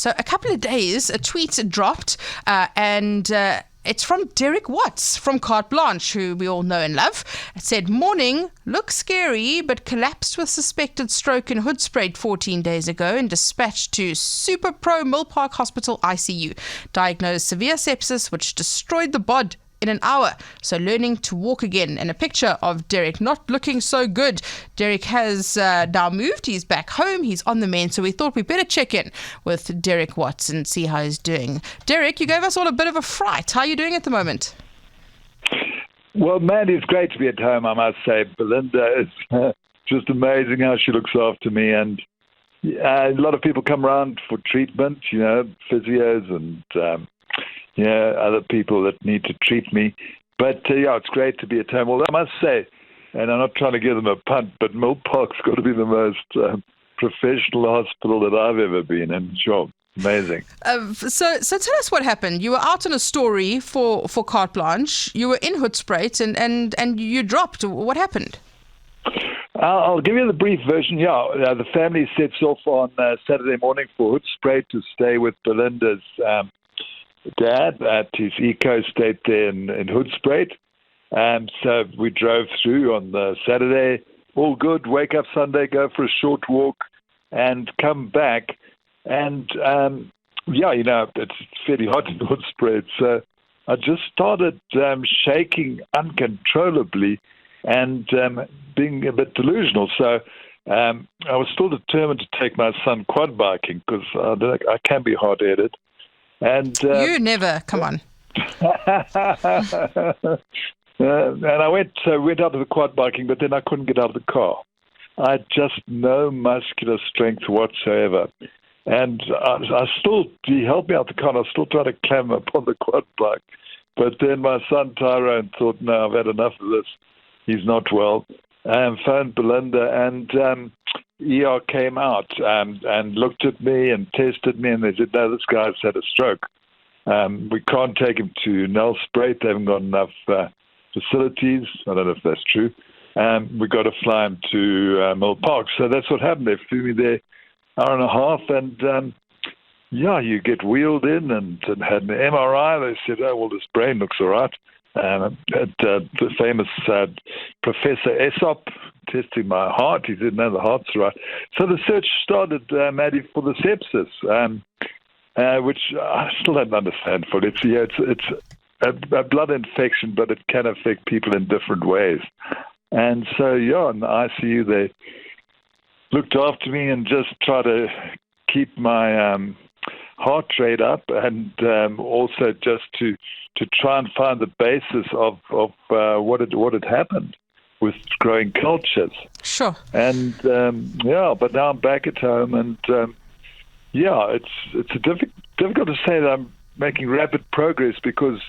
So a couple of days, a tweet dropped and it's from Derek Watts from Carte Blanche, who we all know and love. It said, "Morning, looks scary, but collapsed with suspected stroke in Hoedspruit 14 days ago and dispatched to Super Pro Mill Park Hospital ICU. Diagnosed severe sepsis, which destroyed the bod in an hour. So learning to walk again." And a picture of Derek not looking so good. Derek has now moved. He's back home. He's on the mend. So we thought we'd better check in with Derek Watts and see how he's doing. Derek, you gave us all a bit of a fright. How are you doing at the moment? Well, Mandy, it's great to be at home, I must say. Belinda is just amazing how she looks after me. And a lot of people come around for treatment, physios and other people that need to treat me. But, it's great to be at home. Although I must say, and I'm not trying to give them a punt, but Mill Park's got to be the most professional hospital that I've ever been in. Sure, amazing. So tell us what happened. You were out on a story for Carte Blanche. You were in Hoedspruit and you dropped. What happened? I'll give you the brief version. The family sets off on Saturday morning for Hoedspruit to stay with Belinda's dad at his eco estate there in Hoedspruit. So we drove through on the Saturday, all good, wake up Sunday, go for a short walk and come back. And, it's fairly hot in Hoedspruit. So I just started shaking uncontrollably and being a bit delusional. So I was still determined to take my son quad biking because I can be hard-headed. And you never, come on. And I went out of the quad biking, but then I couldn't get out of the car. I had just no muscular strength whatsoever. And he helped me out the car, and I was still trying to climb up on the quad bike. But then my son Tyrone thought, no, I've had enough of this. He's not well. Phoned Belinda, and ER came out and looked at me and tested me, and they said, no, this guy's had a stroke. We can't take him to Nelspruit. They haven't got enough facilities. I don't know if that's true. We got to fly him to Mill Park. So that's what happened. They flew me there hour and a half, and you get wheeled in and had an MRI. They said, oh, well, this brain looks all right. The famous Professor Aesop testing my heart. He said, no, the heart's right. So the search started, Maddie, for the sepsis, which I still don't understand fully. It's a blood infection, but it can affect people in different ways. And so, in the ICU, they looked after me and just tried to keep my heart rate up, and also just to try and find the basis of what had happened with growing cultures. Sure. And but now I'm back at home, and it's difficult to say that I'm making rapid progress, because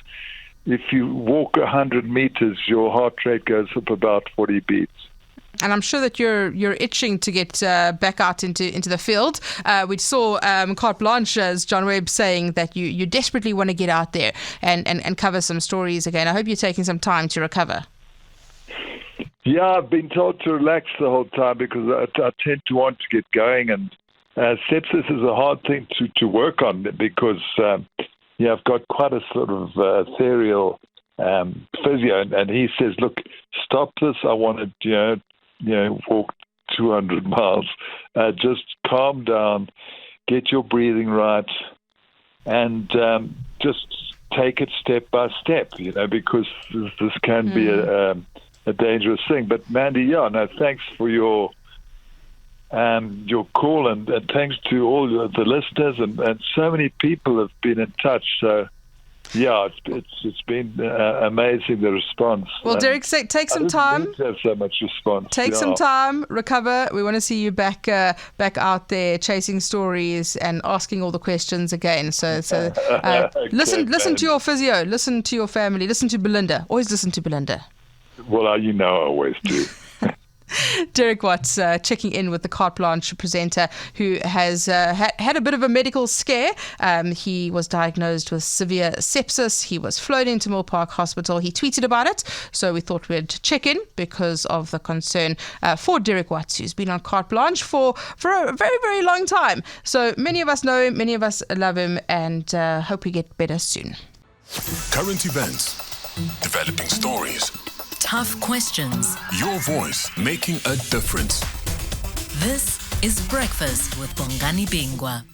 if you walk 100 meters, your heart rate goes up about 40 beats. And I'm sure that you're itching to get back out into the field. We saw Carte Blanche, as John Webb, saying that you desperately want to get out there and cover some stories again. I hope you're taking some time to recover. Yeah, I've been told to relax the whole time because I tend to want to get going. And sepsis is a hard thing to work on because, I've got quite a sort of ethereal physio. And he says, look, stop this. I want to, walk 200 miles. Just calm down, get your breathing right, and just take it step by step, because this can be a dangerous thing. But Mandy, thanks for your call, and thanks to all the listeners, and so many people have been in touch. So it's been amazing, the response. Well, Derek, take some time. I didn't have so much response. Take some time, recover. We want to see you back out there chasing stories and asking all the questions again. So listen to your physio, listen to your family, listen to Belinda. Always listen to Belinda. Well, I always do. Derek Watts checking in with the Carte Blanche presenter who has had a bit of a medical scare. He was diagnosed with severe sepsis. He was flown into Mill Park Hospital. He tweeted about it, so we thought we'd check in because of the concern for Derek Watts, who's been on Carte Blanche for a very, very long time. So many of us know him, many of us love him, and hope we get better soon. Current events, developing stories, tough questions. your voice making a difference. This is Breakfast with Bongani Bingwa.